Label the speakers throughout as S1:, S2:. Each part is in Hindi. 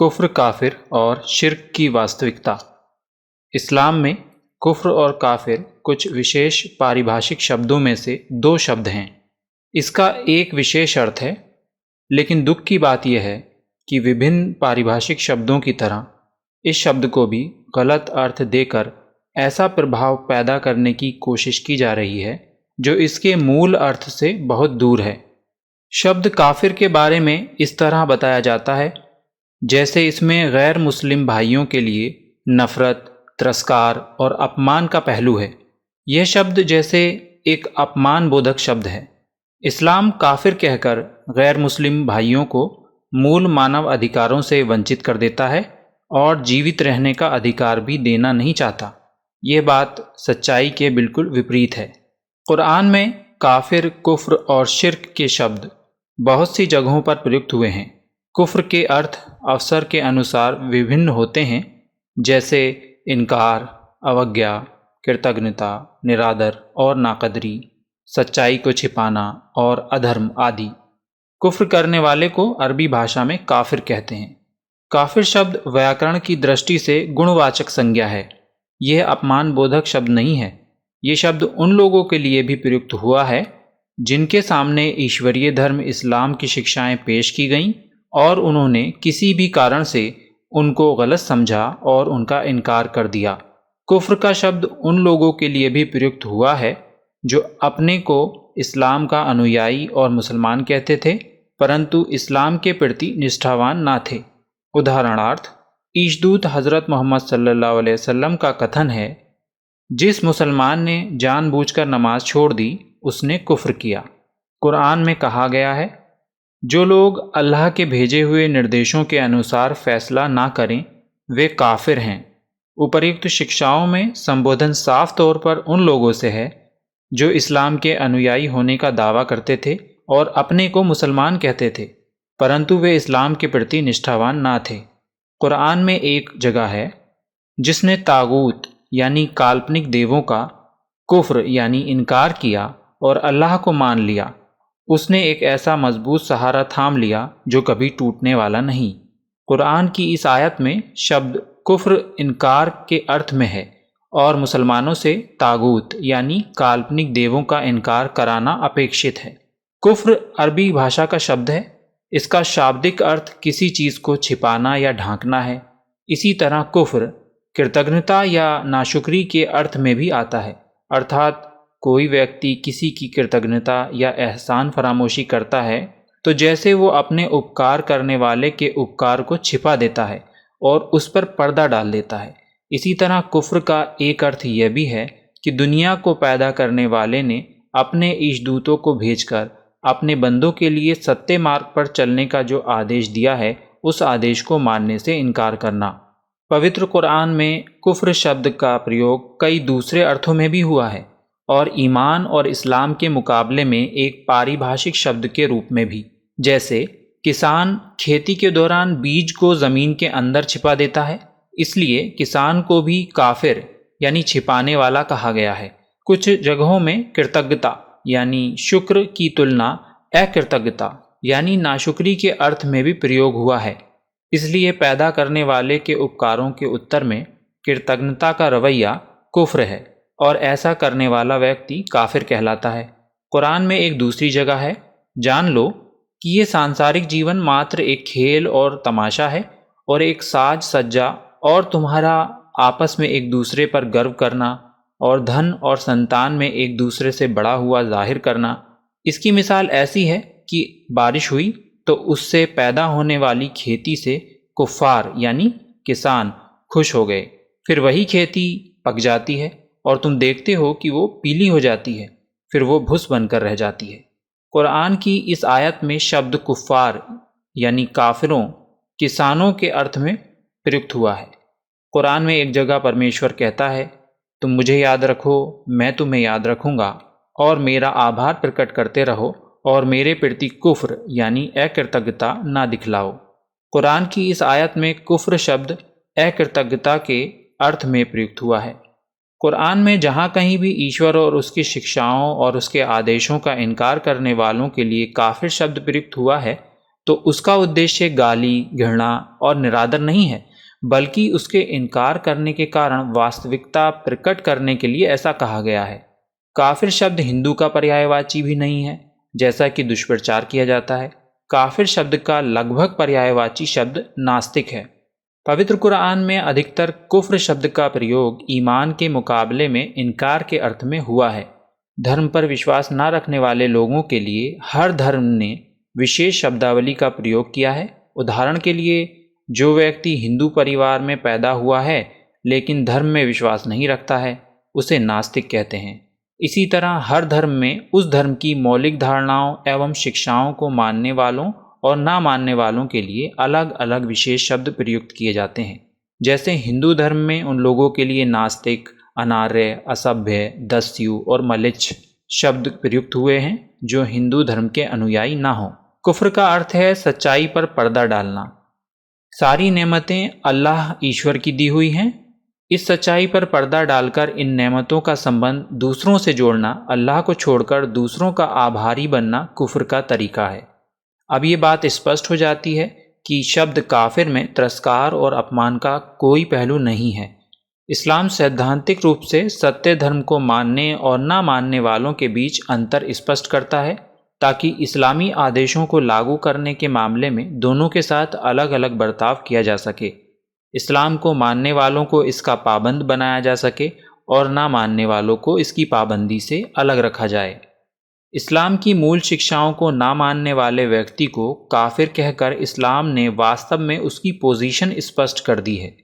S1: कुफ्र, काफिर और शिर्क की वास्तविकता। इस्लाम में कुफ्र और काफिर कुछ विशेष पारिभाषिक शब्दों में से दो शब्द हैं। इसका एक विशेष अर्थ है, लेकिन दुख की बात यह है कि विभिन्न पारिभाषिक शब्दों की तरह इस शब्द को भी गलत अर्थ देकर ऐसा प्रभाव पैदा करने की कोशिश की जा रही है जो इसके मूल अर्थ से बहुत दूर है। शब्द काफिर के बारे में इस तरह बताया जाता है जैसे इसमें गैर मुस्लिम भाइयों के लिए नफरत, तिरस्कार और अपमान का पहलू है। यह शब्द जैसे एक अपमान बोधक शब्द है। इस्लाम काफिर कहकर गैर मुस्लिम भाइयों को मूल मानव अधिकारों से वंचित कर देता है और जीवित रहने का अधिकार भी देना नहीं चाहता। यह बात सच्चाई के बिल्कुल विपरीत है। कुरान में काफिर, कुफ्र और शिर्क के शब्द बहुत सी जगहों पर प्रयुक्त हुए हैं। कुफ्र के अर्थ अवसर के अनुसार विभिन्न होते हैं, जैसे इनकार, अवज्ञा, कृतज्ञता, निरादर और नाकदरी, सच्चाई को छिपाना और अधर्म आदि। कुफ्र करने वाले को अरबी भाषा में काफिर कहते हैं। काफिर शब्द व्याकरण की दृष्टि से गुणवाचक संज्ञा है। यह अपमान बोधक शब्द नहीं है। ये शब्द उन लोगों के लिए भी प्रयुक्त हुआ है जिनके सामने ईश्वरीय धर्म इस्लाम की शिक्षाएं पेश की गईं और उन्होंने किसी भी कारण से उनको गलत समझा और उनका इनकार कर दिया। कुफ्र का शब्द उन लोगों के लिए भी प्रयुक्त हुआ है जो अपने को इस्लाम का अनुयायी और मुसलमान कहते थे, परंतु इस्लाम के प्रति निष्ठावान ना थे। उदाहरणार्थ, ईशदूत हज़रत मोहम्मद सल्लल्लाहु अलैहि वसल्लम का कथन है, जिस मुसलमान ने जानबूझकर नमाज छोड़ दी उसने कुफ्र किया। कुरान में कहा गया है, जो लोग अल्लाह के भेजे हुए निर्देशों के अनुसार फैसला ना करें वे काफिर हैं। उपर्युक्त शिक्षाओं में संबोधन साफ तौर पर उन लोगों से है जो इस्लाम के अनुयायी होने का दावा करते थे और अपने को मुसलमान कहते थे, परंतु वे इस्लाम के प्रति निष्ठावान ना थे। कुरान में एक जगह है जिसने तागूत यानी काल्पनिक देवों का कुफ्र यानी इनकार किया और अल्लाह को मान लिया। उसने एक ऐसा मजबूत सहारा थाम लिया जो कभी टूटने वाला नहीं। कुरान की इस आयत में शब्द कुफ्र इनकार के अर्थ में है और मुसलमानों से तागूत यानी काल्पनिक देवों का इनकार कराना अपेक्षित है। कुफ्र अरबी भाषा का शब्द है। इसका शाब्दिक अर्थ किसी चीज़ को छिपाना या ढांकना है। इसी तरह कुफ्र कृतज्ञता या नाशुक्री के अर्थ में भी आता है, अर्थात कोई व्यक्ति किसी की कृतज्ञता या एहसान फरामोशी करता है तो जैसे वो अपने उपकार करने वाले के उपकार को छिपा देता है और उस पर पर्दा डाल देता है। इसी तरह कुफ्र का एक अर्थ यह भी है कि दुनिया को पैदा करने वाले ने अपने ईशदूतों को भेजकर अपने बंदों के लिए सत्य मार्ग पर चलने का जो आदेश दिया है उस आदेश को मानने से इनकार करना। पवित्र कुरान में कुफ्र शब्द का प्रयोग कई दूसरे अर्थों में भी हुआ है और ईमान और इस्लाम के मुकाबले में एक पारिभाषिक शब्द के रूप में भी। जैसे किसान खेती के दौरान बीज को ज़मीन के अंदर छिपा देता है, इसलिए किसान को भी काफिर यानी छिपाने वाला कहा गया है। कुछ जगहों में कृतज्ञता यानी शुक्र की तुलना अकृतज्ञता यानी नाशुक्री के अर्थ में भी प्रयोग हुआ है। इसलिए पैदा करने वाले के उपकारों के उत्तर में कृतज्ञता का रवैया कुफ्र है और ऐसा करने वाला व्यक्ति काफिर कहलाता है। कुरान में एक दूसरी जगह है, जान लो कि ये सांसारिक जीवन मात्र एक खेल और तमाशा है और एक साज सज्जा और तुम्हारा आपस में एक दूसरे पर गर्व करना और धन और संतान में एक दूसरे से बड़ा हुआ जाहिर करना। इसकी मिसाल ऐसी है कि बारिश हुई तो उससे पैदा होने वाली खेती से कुफ्फार यानी किसान खुश हो गए, फिर वही खेती पक जाती है और तुम देखते हो कि वो पीली हो जाती है, फिर वो भुस बनकर रह जाती है। कुरान की इस आयत में शब्द कुफ्फार यानी काफिरों, किसानों के अर्थ में प्रयुक्त हुआ है। कुरान में एक जगह परमेश्वर कहता है, तुम मुझे याद रखो, मैं तुम्हें याद रखूँगा और मेरा आभार प्रकट करते रहो और मेरे प्रति कुफ्र यानी अकृतज्ञता ना दिखलाओ। कुरान की इस आयत में कुफ्र शब्द अकृतज्ञता के अर्थ में प्रयुक्त हुआ है। कुरान में जहाँ कहीं भी ईश्वर और उसकी शिक्षाओं और उसके आदेशों का इनकार करने वालों के लिए काफिर शब्द प्रयुक्त हुआ है, तो उसका उद्देश्य गाली, घृणा और निरादर नहीं है, बल्कि उसके इनकार करने के कारण वास्तविकता प्रकट करने के लिए ऐसा कहा गया है। काफिर शब्द हिंदू का पर्यायवाची भी नहीं है, जैसा कि दुष्प्रचार किया जाता है। काफिर शब्द का लगभग पर्यायवाची शब्द नास्तिक है। पवित्र कुरान में अधिकतर कुफ्र शब्द का प्रयोग ईमान के मुकाबले में इनकार के अर्थ में हुआ है। धर्म पर विश्वास न रखने वाले लोगों के लिए हर धर्म ने विशेष शब्दावली का प्रयोग किया है। उदाहरण के लिए, जो व्यक्ति हिंदू परिवार में पैदा हुआ है लेकिन धर्म में विश्वास नहीं रखता है, उसे नास्तिक कहते हैं। इसी तरह हर धर्म में उस धर्म की मौलिक धारणाओं एवं शिक्षाओं को मानने वालों और ना मानने वालों के लिए अलग अलग विशेष शब्द प्रयुक्त किए जाते हैं। जैसे हिंदू धर्म में उन लोगों के लिए नास्तिक, अनार्य, असभ्य, दस्यु और मलिच्छ शब्द प्रयुक्त हुए हैं जो हिंदू धर्म के अनुयायी ना हो। कुफ्र का अर्थ है सच्चाई पर पर्दा डालना। सारी नेमतें अल्लाह ईश्वर की दी हुई हैं। इस सच्चाई पर पर्दा डालकर इन नेमतों का संबंध दूसरों से जोड़ना, अल्लाह को छोड़कर दूसरों का आभारी बनना कुफ्र का तरीका है। अब ये बात स्पष्ट हो जाती है कि शब्द काफिर में तिरस्कार और अपमान का कोई पहलू नहीं है। इस्लाम सैद्धांतिक रूप से सत्य धर्म को मानने और ना मानने वालों के बीच अंतर स्पष्ट करता है, ताकि इस्लामी आदेशों को लागू करने के मामले में दोनों के साथ अलग अलग बर्ताव किया जा सके। इस्लाम को मानने वालों को इसका पाबंद बनाया जा सके और ना मानने वालों को इसकी पाबंदी से अलग रखा जाए। इस्लाम की मूल शिक्षाओं को ना मानने वाले व्यक्ति को काफिर कहकर इस्लाम ने वास्तव में उसकी पोजीशन स्पष्ट कर दी है,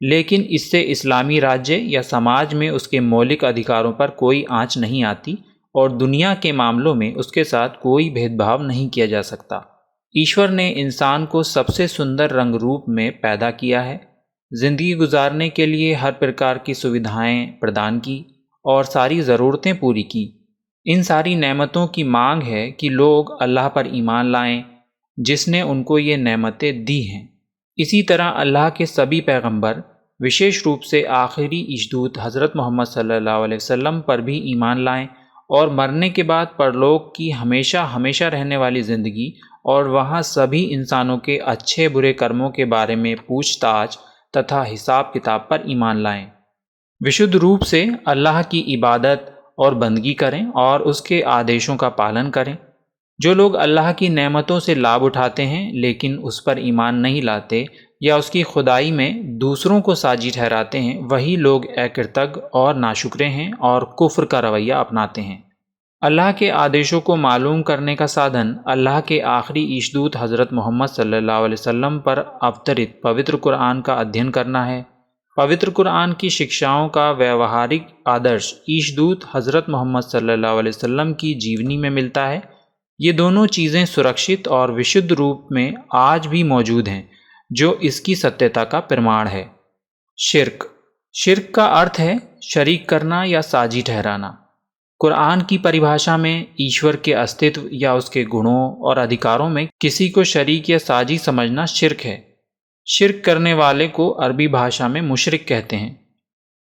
S1: लेकिन इससे इस्लामी राज्य या समाज में उसके मौलिक अधिकारों पर कोई आंच नहीं आती और दुनिया के मामलों में उसके साथ कोई भेदभाव नहीं किया जा सकता। ईश्वर ने इंसान को सबसे सुंदर रंग रूप में पैदा किया है, जिंदगी गुजारने के लिए हर प्रकार की सुविधाएं प्रदान की और सारी ज़रूरतें पूरी की। इन सारी नेमतों की मांग है कि लोग अल्लाह पर ईमान लाएं, जिसने उनको ये नेमतें दी हैं। इसी तरह अल्लाह के सभी पैगंबर, विशेष रूप से आखिरी इश्दूत हज़रत मोहम्मद सल्लल्लाहु अलैहि वसल्लम पर भी ईमान लाएं और मरने के बाद परलोक की हमेशा हमेशा रहने वाली ज़िंदगी और वहाँ सभी इंसानों के अच्छे बुरे कर्मों के बारे में पूछताछ तथा हिसाब किताब पर ईमान लाएं। विशुद्ध रूप से अल्लाह की इबादत और बंदगी करें और उसके आदेशों का पालन करें। जो लोग अल्लाह की नेमतों से लाभ उठाते हैं लेकिन उस पर ईमान नहीं लाते या उसकी खुदाई में दूसरों को साजी ठहराते हैं, वही लोग अकृतज्ञ और नाशुक्रे हैं और कुफ्र का रवैया अपनाते हैं। अल्लाह के आदेशों को मालूम करने का साधन अल्लाह के आखिरी ईशदूत हज़रत मोहम्मद सल्लल्लाहु अलैहि वसल्लम पर अवतरित पवित्र कुरान का अध्ययन करना है। पवित्र कुरान की शिक्षाओं का व्यवहारिक आदर्श ईशदूत हज़रत मोहम्मद सल्लल्लाहु अलैहि वसल्लम की जीवनी में मिलता है। ये दोनों चीज़ें सुरक्षित और विशुद्ध रूप में आज भी मौजूद हैं, जो इसकी सत्यता का प्रमाण है। शिर्क का अर्थ है शरीक करना या साजी ठहराना। कुरान की परिभाषा में ईश्वर के अस्तित्व या उसके गुणों और अधिकारों में किसी को शरीक या साजी समझना शिर्क है। शिर्क करने वाले को अरबी भाषा में मुशरिक कहते हैं।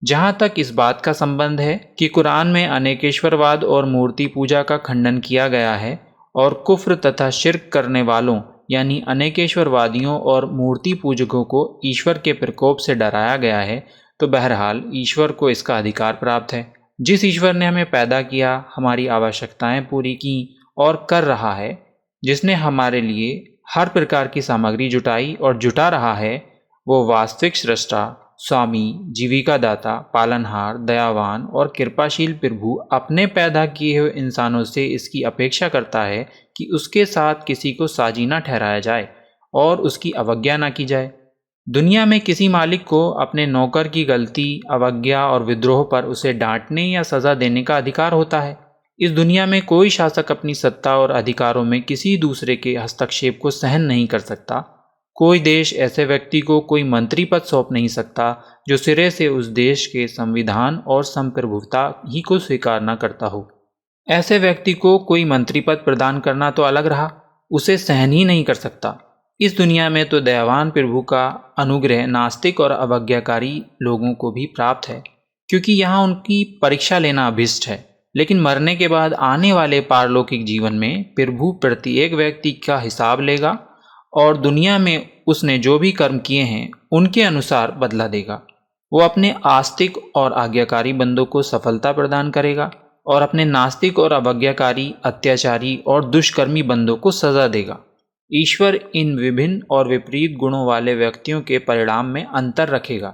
S1: जहाँ तक इस बात का संबंध है कि कुरान में अनेकेश्वरवाद और मूर्ति पूजा का खंडन किया गया है और कुफ्र तथा शिर्क करने वालों यानी अनेकेश्वरवादियों और मूर्ति पूजकों को ईश्वर के प्रकोप से डराया गया है, तो बहरहाल ईश्वर को इसका अधिकार प्राप्त है। जिस ईश्वर ने हमें पैदा किया, हमारी आवश्यकताएं पूरी की और कर रहा है, जिसने हमारे लिए हर प्रकार की सामग्री जुटाई और जुटा रहा है, वो वास्तविक सृष्टा, स्वामी, जीविका दाता, पालनहार, दयावान और कृपाशील प्रभु अपने पैदा किए हुए इंसानों से इसकी अपेक्षा करता है कि उसके साथ किसी को साजी ना ठहराया जाए और उसकी अवज्ञा ना की जाए। दुनिया में किसी मालिक को अपने नौकर की गलती, अवज्ञा और विद्रोह पर उसे डांटने या सज़ा देने का अधिकार होता है। इस दुनिया में कोई शासक अपनी सत्ता और अधिकारों में किसी दूसरे के हस्तक्षेप को सहन नहीं कर सकता। कोई देश ऐसे व्यक्ति को कोई मंत्री पद सौंप नहीं सकता जो सिरे से उस देश के संविधान और संप्रभुता ही को स्वीकार न करता हो। ऐसे व्यक्ति को कोई मंत्री पद प्रदान करना तो अलग रहा, उसे सहन ही नहीं कर सकता। इस दुनिया में तो दयावान प्रभु का अनुग्रह नास्तिक और अवज्ञाकारी लोगों को भी प्राप्त है, क्योंकि यहाँ उनकी परीक्षा लेना अभिष्ट है। लेकिन मरने के बाद आने वाले पारलौकिक जीवन में प्रभु प्रत्येक व्यक्ति का हिसाब लेगा और दुनिया में उसने जो भी कर्म किए हैं उनके अनुसार बदला देगा। वो अपने आस्तिक और आज्ञाकारी बंदों को सफलता प्रदान करेगा और अपने नास्तिक और अवज्ञाकारी, अत्याचारी और दुष्कर्मी बंदों को सजा देगा। ईश्वर इन विभिन्न और विपरीत गुणों वाले व्यक्तियों के परिणाम में अंतर रखेगा।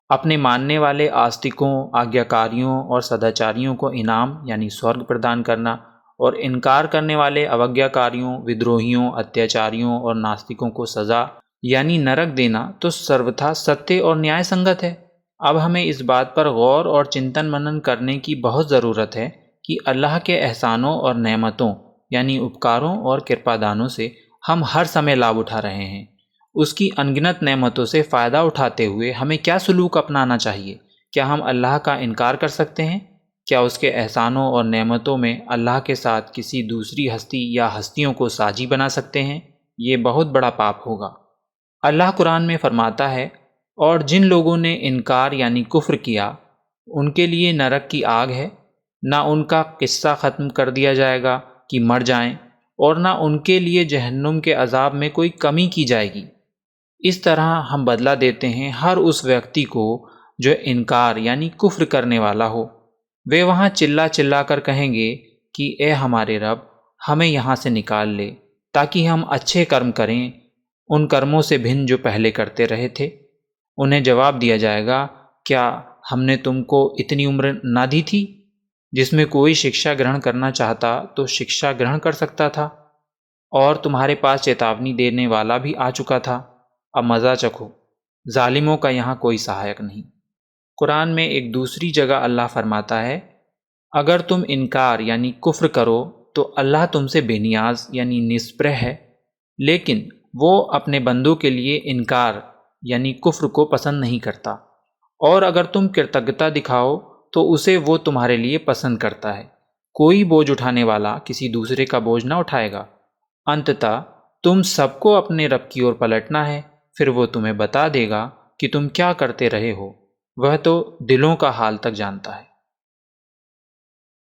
S1: अपने मानने वाले आस्तिकों, आज्ञाकारियों और सदाचारियों को इनाम यानी स्वर्ग प्रदान करना और इनकार करने वाले अवज्ञाकारियों, विद्रोहियों, अत्याचारियों और नास्तिकों को सजा यानी नरक देना तो सर्वथा सत्य और न्याय संगत है। अब हमें इस बात पर गौर और चिंतन मनन करने की बहुत ज़रूरत है कि अल्लाह के एहसानों और नेमतों यानी उपकारों और कृपादानों से हम हर समय लाभ उठा रहे हैं। उसकी अनगिनत नेमतों से फ़ायदा उठाते हुए हमें क्या सलूक अपनाना चाहिए? क्या हम अल्लाह का इनकार कर सकते हैं? क्या उसके एहसानों और नेमतों में अल्लाह के साथ किसी दूसरी हस्ती या हस्तियों को साझी बना सकते हैं? ये बहुत बड़ा पाप होगा। अल्लाह कुरान में फरमाता है, और जिन लोगों ने इनकार यानी कुफ्र किया उनके लिए नरक की आग है, ना उनका किस्सा ख़त्म कर दिया जाएगा कि मर जाएं, और ना उनके लिए जहन्नुम के अजाब में कोई कमी की जाएगी। इस तरह हम बदला देते हैं हर उस व्यक्ति को जो इनकार यानी कुफ्र करने वाला हो। वे वहाँ चिल्ला चिल्ला कर कहेंगे कि ए हमारे रब, हमें यहाँ से निकाल ले ताकि हम अच्छे कर्म करें, उन कर्मों से भिन्न जो पहले करते रहे थे। उन्हें जवाब दिया जाएगा, क्या हमने तुमको इतनी उम्र ना दी थी जिसमें कोई शिक्षा ग्रहण करना चाहता तो शिक्षा ग्रहण कर सकता था, और तुम्हारे पास चेतावनी देने वाला भी आ चुका था। अब मज़ा चखो, जालिमों का यहाँ कोई सहायक नहीं। कुरान में एक दूसरी जगह अल्लाह फरमाता है, अगर तुम इनकार यानी कुफ्र करो तो अल्लाह तुमसे बेनियाज यानी निस्पृह है, लेकिन वो अपने बंदों के लिए इनकार यानी कुफ्र को पसंद नहीं करता, और अगर तुम कृतज्ञता दिखाओ तो उसे वो तुम्हारे लिए पसंद करता है। कोई बोझ उठाने वाला किसी दूसरे का बोझ ना उठाएगा। अंततः तुम सबको अपने रब की ओर पलटना है, फिर वो तुम्हें बता देगा कि तुम क्या करते रहे हो। वह तो दिलों का हाल तक जानता है।